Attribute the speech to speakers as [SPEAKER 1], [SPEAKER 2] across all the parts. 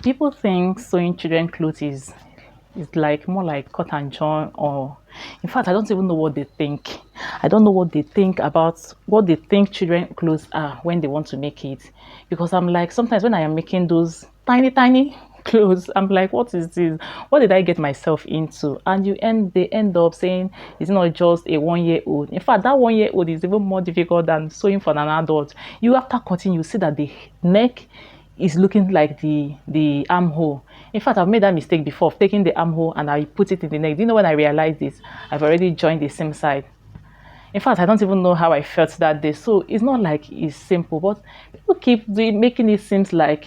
[SPEAKER 1] People think sewing children clothes is like more like cut and join, or in fact I don't even know what they think. I don't know what they think about what they think children clothes are when they want to make it, because I'm like, sometimes when I am making those tiny clothes, I'm like, what is this? What did I get myself into? And they end up saying it's not just a 1 year old. In fact, that 1 year old is even more difficult than sewing for an adult. You, after cutting, you see that the neck is looking like the armhole. In fact, I've made that mistake before of taking the armhole and I put it in the neck. Do you know when I realized this? I've already joined the same side. In fact, I don't even know how I felt that day. So it's not like it's simple, but people keep making it seem like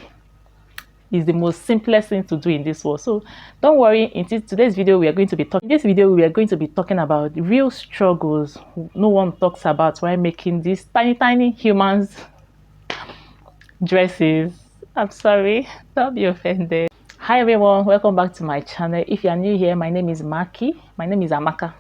[SPEAKER 1] it's the most simplest thing to do in this world. So don't worry. In today's video, we are going to be talking. In this video, we are going to be talking about real struggles no one talks about while making these tiny humans dresses. I'm sorry, don't be offended. Hi everyone, welcome back to my channel. If you are new here, my name is Maki. My name is Amaka.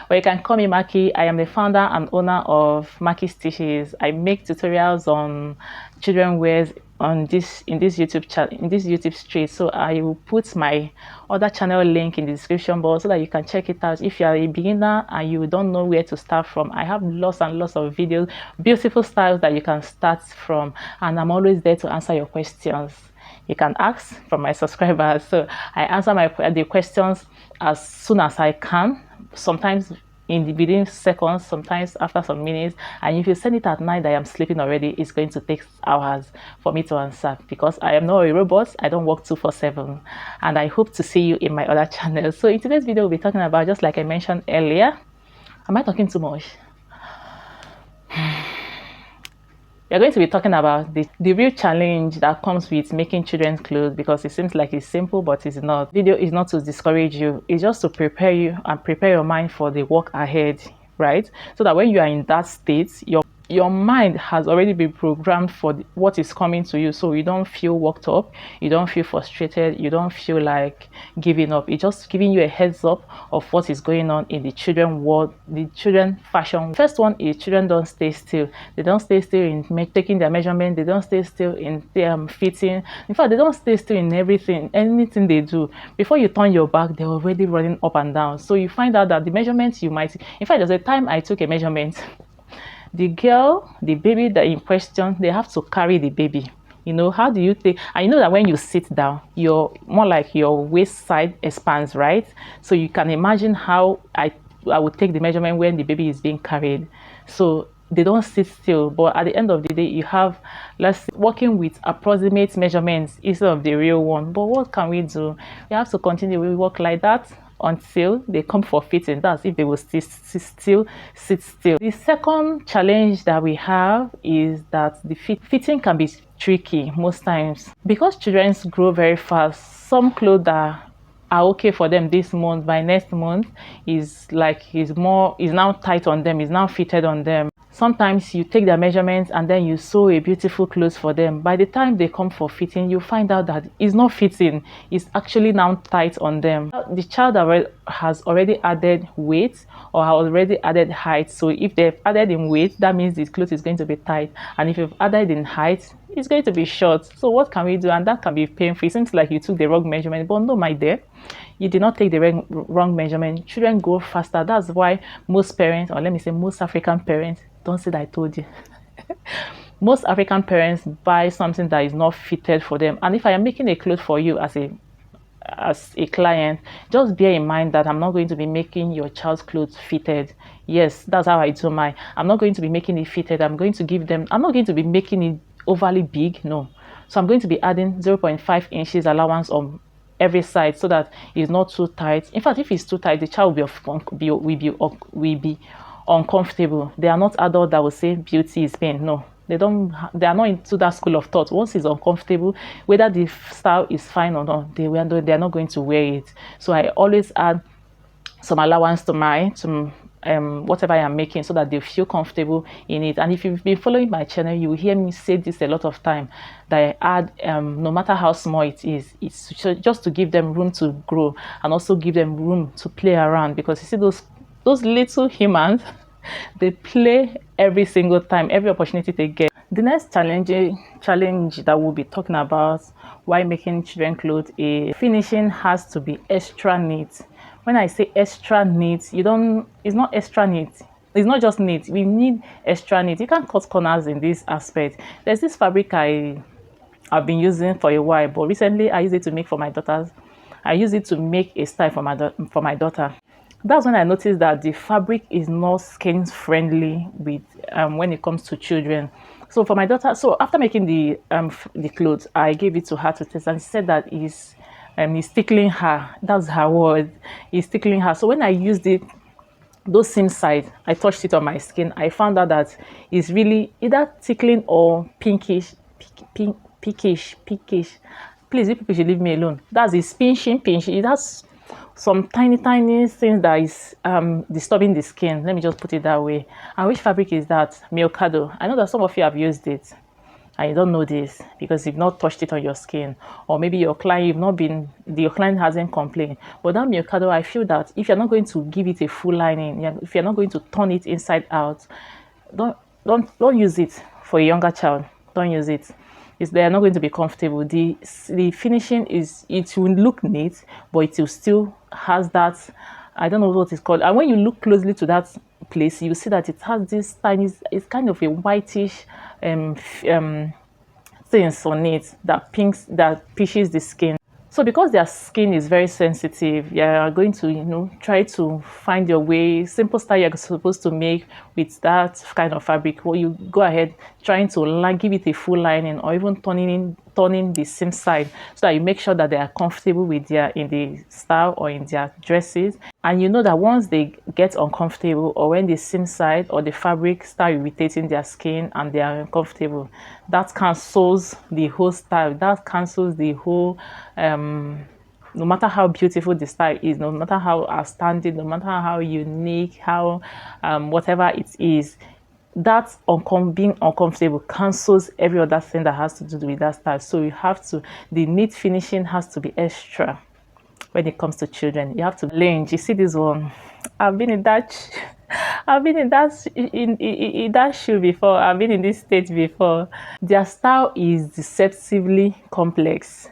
[SPEAKER 1] Or you can call me Maki. I am the founder and owner of Maki Stitches. I make tutorials on children wears in this YouTube street. So I will put my other channel link in the description box so that you can check it out. If you are a beginner and you don't know where to start from, I have lots and lots of videos, beautiful styles that you can start from, and I'm always there to answer your questions. You can ask from my subscribers, so I answer the questions as soon as I can, sometimes within seconds, sometimes after some minutes. And if you send it at night that I am sleeping already, it's going to take hours for me to answer, because I am not a robot. I don't work 24/7. And I hope to see you in my other channels. So in today's video, we'll be talking about, just like I mentioned earlier, am I talking too much? We're going to be talking about the real challenge that comes with making children's clothes, because it seems like it's simple, but it's not. Video is not to discourage you, it's just to prepare you and prepare your mind for the work ahead, right? So that when you are in that state, your mind has already been programmed for what is coming to you, so you don't feel worked up, you don't feel frustrated, you don't feel like giving up. It's just giving you a heads up of what is going on in the children world, the children fashion. First one is children don't stay still. They don't stay still in taking their measurement. They don't stay still in fitting. In fact, they don't stay still in anything they do. Before you turn your back, they're already running up and down. So you find out that the measurements you might, in fact, there's a time I took a measurement. The baby that in question, they have to carry the baby. You know, how do you take, and you know that when you sit down, you're more like your waist side expands, right? So you can imagine how I would take the measurement when the baby is being carried. So they don't sit still, but at the end of the day, you have, working with approximate measurements instead of the real one. But what can we do? We have to continue. We work like that until they come for fitting. That's if they will sit still. The second challenge that we have is that the fitting can be tricky most times, because children grow very fast. Some clothes that are okay for them this month, by next month is now tight on them, is now fitted on them. Sometimes you take their measurements and then you sew a beautiful clothes for them. By the time they come for fitting, you find out that it's not fitting, it's actually now tight on them. The child has already added weight or has already added height. So if they've added in weight, that means this clothes is going to be tight. And if you've added in height, it's going to be short. So what can we do? And that can be painful. It seems like you took the wrong measurement, but no, my dear, you did not take the wrong measurement. Children grow faster. That's why most parents, or let me say most African parents, don't say that I told you. Most African parents buy something that is not fitted for them. And if I am making a cloth for you as a client, just bear in mind that I'm not going to be making your child's clothes fitted. Yes, that's how I do mine. I'm not going to be making it fitted. I'm not going to be making it overly big. No. So I'm going to be adding 0.5 inches allowance on every side so that it's not too tight. In fact, if it's too tight, the child will be uncomfortable. They are not adults that will say beauty is pain. No, they are not into that school of thought. Once it's uncomfortable, whether the style is fine or not, they are not going to wear it. So I always add some allowance to whatever I am making, so that they feel comfortable in it. And if you've been following my channel, you will hear me say this a lot of time, that I add no matter how small it is, it's just to give them room to grow and also give them room to play around. Because you see those little humans, they play every single time, every opportunity they get. The next challenge that we'll be talking about while making children clothes is finishing has to be extra neat. When I say extra neat, you don't it's not extra neat. It's not just neat. We need extra neat. You can't cut corners in this aspect. There's this fabric I've been using for a while, but recently I use it to make for my daughters. I use it to make a style for for my daughter. That's when I noticed that the fabric is not skin friendly with when it comes to children. So for my daughter, so after making the clothes, I gave it to her to test, and she said that is tickling her. That's her word. It's tickling her. So when I used it, those same side, I touched it on my skin. I found out that it's really either tickling or pinkish, pinkish. Please, you people should leave me alone. That's it's pinch. It has some tiny things that is disturbing the skin. Let me just put it that way. And which fabric is that? Miocado. I know that some of you have used it and you don't know this because you've not touched it on your skin, or maybe your client you've not been your client hasn't complained. But that miocado, I feel that if you're not going to give it a full lining, if you're not going to turn it inside out, don't use it for a younger child. Don't use it. They are not going to be comfortable. The finishing is, it will look neat, but it will still has that, I don't know what it's called. And when you look closely to that place, you see that it has this tiny, it's kind of a whitish things on it that pinches the skin. So because their skin is very sensitive, you are going to, try to find your way, simple style you're supposed to make with that kind of fabric. Well, you go ahead trying to give it a full lining, or even turning the same side, so that you make sure that they are comfortable with in the style or in their dresses. And you know that once they get uncomfortable, or when the seam side or the fabric start irritating their skin and they are uncomfortable, that cancels the whole style. That cancels the whole no matter how beautiful the style is, no matter how outstanding, no matter how unique, how whatever it is, that being uncomfortable cancels every other thing that has to do with that style. So you have to, the neat finishing has to be extra when it comes to children. You have to range. You see this one, I've been in that I've been in that shoe before. I've been in this state before. Their style is deceptively complex.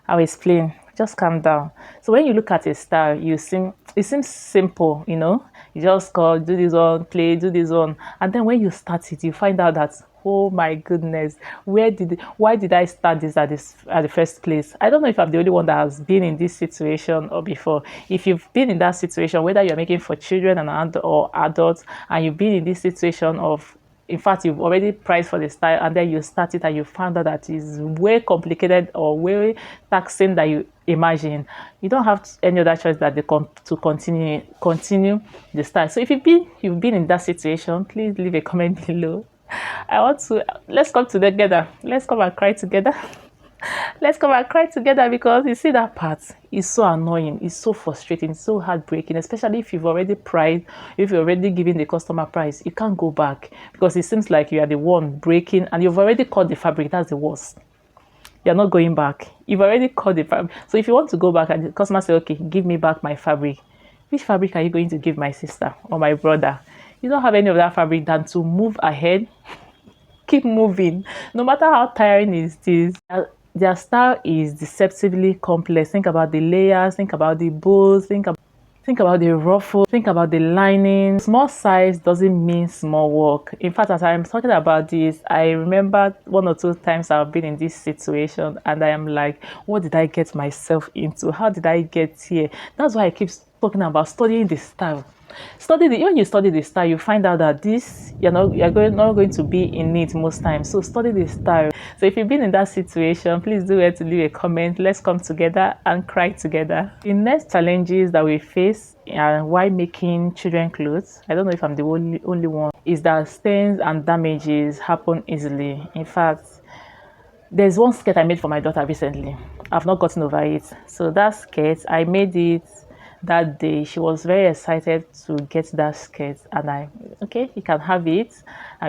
[SPEAKER 1] I'll explain. Just calm down. So when you look at a style, it seems simple, You just call, do this one, play, do this one, and then when you start it, you find out that, oh my goodness, why did I start this at the first place? I don't know if I'm the only one that has been in this situation or before. If you've been in that situation, whether you're making for children or adults, and you've been in this situation of, in fact, you've already priced for the style, and then you start it and you found out that it's way complicated or way taxing than you imagine. You don't have any other choice that to continue the style. So if you've been in that situation, please leave a comment below. Let's come together. Let's come and cry together. Let's come and cry together, because you see that part is so annoying, it's so frustrating, it's so heartbreaking, especially if you've already priced, if you're already giving the customer price. You can't go back, because it seems like you are the one breaking, and you've already cut the fabric. That's the worst. You're not going back. You've already cut the fabric. So if you want to go back and the customer say, okay, give me back my fabric, which fabric are you going to give my sister or my brother? You don't have any of that fabric than to move ahead. Keep moving, no matter how tiring it is. Their style is deceptively complex. Think about the layers, think about the bows, think about the ruffle, think about the lining. Small size doesn't mean small work. In fact, as I'm talking about this, I remember 1 or 2 times I've been in this situation, and I am like, what did I get myself into? How did I get here? That's why I keep talking about studying the style. When you study the style, you find out that you're not going to be in it most times. So study the style. So if you've been in that situation, please do it to leave a comment. Let's come together and cry together. The next challenges that we face while making children clothes, I don't know if I'm the only one, is that stains and damages happen easily. In fact, there's one skirt I made for my daughter recently. I've not gotten over it. So that skirt, I made it that day. She was very excited to get that skirt, and I, okay, you can have it.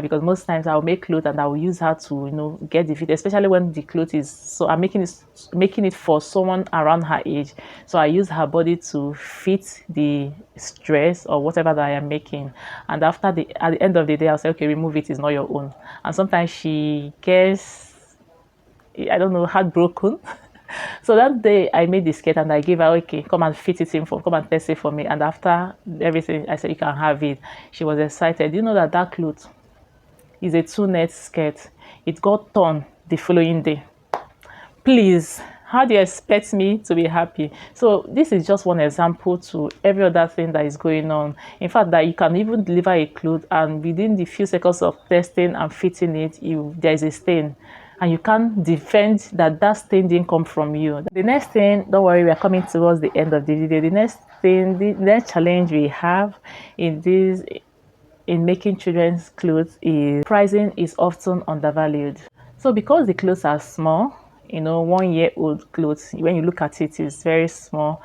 [SPEAKER 1] Because most times I'll make clothes and I'll use her to, get the fit, especially when the clothes is, so I'm making it for someone around her age. So I use her body to fit the dress or whatever that I am making. And at the end of the day, I'll say, okay, remove it, it's not your own. And sometimes she gets, I don't know, heartbroken. So that day I made the skirt and I gave her, okay, come and fit it in come and test it for me. And after everything, I said, you can have it. She was excited. You know that cloth is a 2-net skirt. It got torn the following day. Please, how do you expect me to be happy? So this is just one example to every other thing that is going on. In fact, that you can even deliver a cloth and within the few seconds of testing and fitting it, there is a stain. And you can't defend that stain didn't come from you. The next thing, don't worry, we are coming towards the end of the video. The next challenge we have in making children's clothes is pricing is often undervalued. So because the clothes are small, 1-year-old clothes, when you look at it, is very small.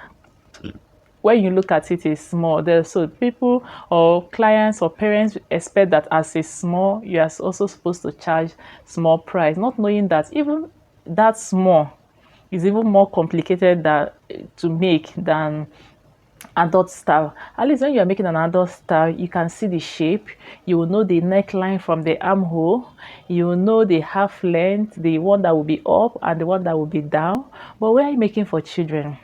[SPEAKER 1] When you look at it, is small. So people or clients or parents expect that as a small, you are also supposed to charge small price, not knowing that even that small is even more complicated to make than adult style. At least when you are making an adult style, you can see the shape, you will know the neckline from the armhole, you will know the half length, the one that will be up and the one that will be down. But when you're making for children,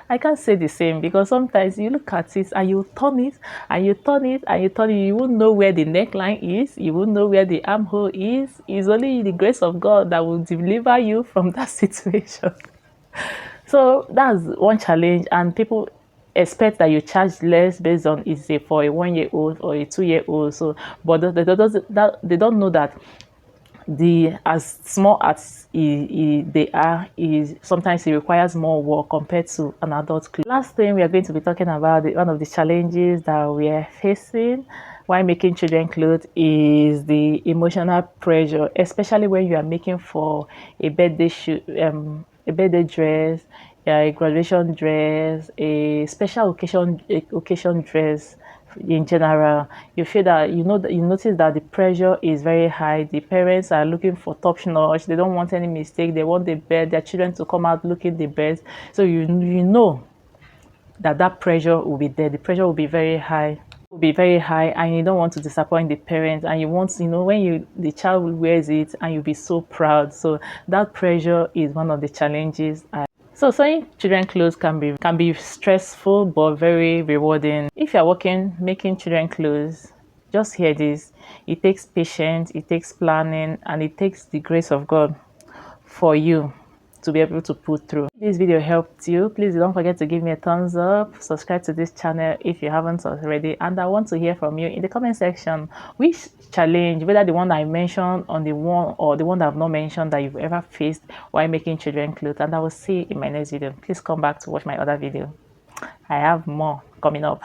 [SPEAKER 1] I can't say the same, because sometimes you look at it and you turn it and you turn it and you turn it, you won't know where the neckline is, you won't know where the armhole is. It's only the grace of God that will deliver you from that situation. So that's one challenge, and people expect that you charge less based on is it for a 1-year-old or a 2-year-old. So, but they don't know that as small as they are, is sometimes it requires more work compared to an adult clothes. Last thing we are going to be talking about, one of the challenges that we are facing while making children clothes is the emotional pressure, especially when you are making for a birthday shoot, a birthday dress, a graduation dress, a special occasion dress. In general, you feel that you notice that the pressure is very high. The parents are looking for top notch, they don't want any mistake, they want their children to come out looking the best. So you know that pressure will be there, the pressure will be very high, and you don't want to disappoint the parents, and you want, when the child wears it and you'll be so proud. So that pressure is one of the challenges. So sewing children clothes can be stressful but very rewarding. If you're working making children clothes, just hear this. It takes patience, it takes planning, and it takes the grace of God for you to be able to put through. If this video helped you, please don't forget to give me a thumbs up, subscribe to this channel if you haven't already, and I want to hear from you in the comment section which challenge, whether the one I mentioned on the one or the one that I've not mentioned, that you've ever faced while making children clothes, and I will see you in my next video. Please come back to watch my other video. I have more coming up.